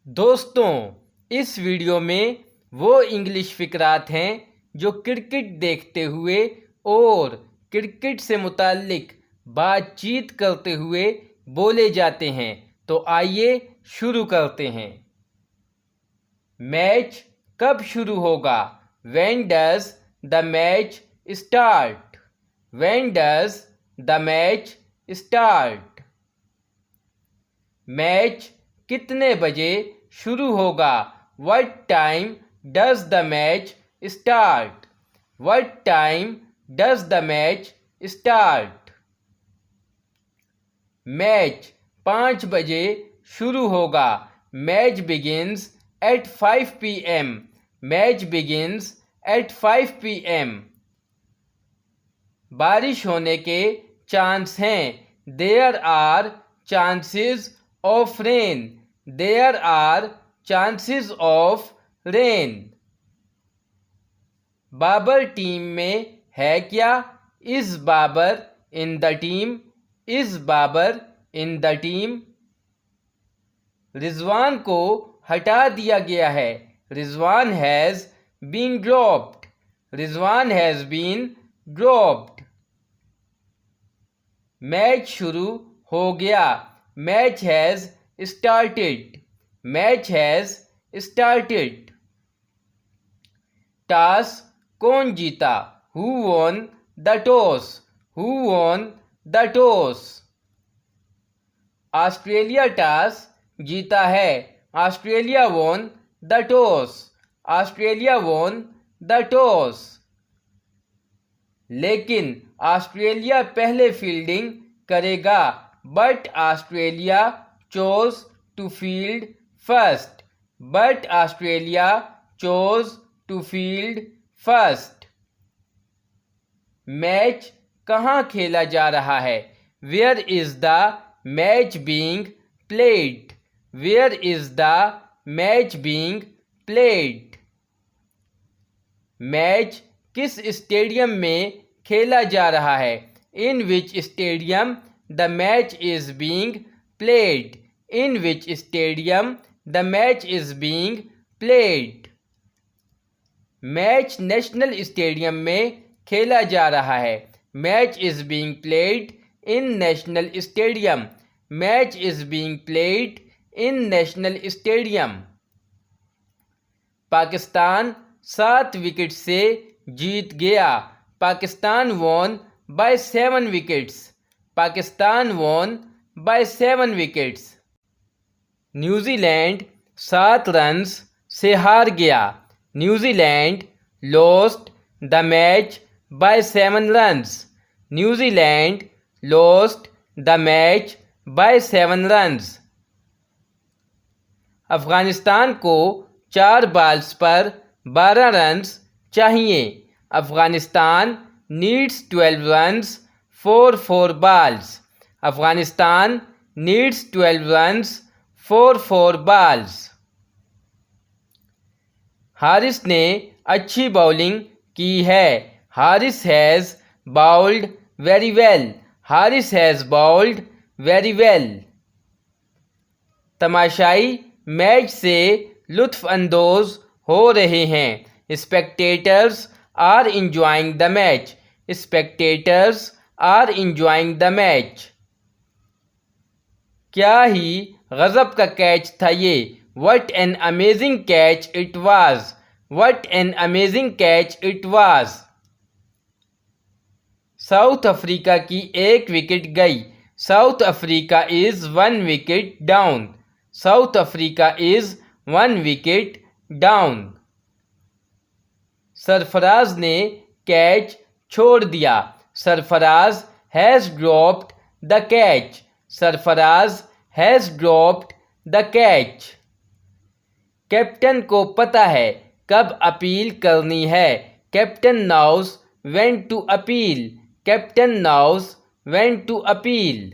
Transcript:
दोस्तों, इस वीडियो में वो इंग्लिश फ़िक़रात हैं जो क्रिकेट देखते हुए और क्रिकेट से मुताल्लिक बातचीत करते हुए बोले जाते हैं। तो आइए शुरू करते हैं। मैच कब शुरू होगा? When does the match start? When does the match start? Match कितने बजे शुरू होगा? What time does the match start? What time does the match start? Match 5 बजे शुरू होगा। Match begins at 5 p.m. Match begins at 5 p.m. बारिश होने के चांस हैं। There are chances of rain. There are chances of rain. Babar team में है क्या? Is Babar in the team? Is Babar in the team? Rizwan को हटा दिया गया है। Rizwan has been dropped. Rizwan has been dropped. Match शुरू हो गया। Match has started. Match has started. Toss कौन जीता? Who won the toss? Who won the toss? Australia toss जीता है। Australia won the toss. Australia won the toss. लेकिन Australia पहले fielding करेगा। But Australia chose to field first. But Australia chose to field first. Match कहाँ खेला जा रहा है? Where is the match being played? Where is the match being played? Match किस stadium में खेला जा रहा है? In which stadium the match is being played? In which stadium the match is being played? Match national stadium में खेला जा रहा है। Match is being played in national stadium. Match is being played in national stadium. Pakistan 7 wicket से जीत गया। Pakistan won by 7 wickets. Pakistan won by 7 wickets. New Zealand 7 runs से हार गया। New Zealand lost the match by 7 runs. New Zealand lost the match by 7 runs. Afghanistan को 4 balls पर 12 runs चाहिए। Afghanistan needs 12 runs for 4 balls. Afghanistan needs 12 runs for 4 balls. Haris ने अच्छी बॉलिंग की है। Haris has bowled very well. Haris has bowled very well. तमाशाई match से लुत्फ़ अंदोज़ हो रहे हैं। Spectators are enjoying the match. Spectators are enjoying the match. क्या ही गज़ब का कैच था ये। What an amazing catch it was. What an amazing catch it was. South Africa की 1 विकेट गई। South Africa is 1 wicket down. South Africa is 1 wicket down. Sarfaraz ने catch छोड़ दिया। Sarfaraz has dropped the catch. Sarfaraz has dropped the catch. Captain को पता है कब appeal करनी है। Captain knows when to appeal. Captain knows when to appeal.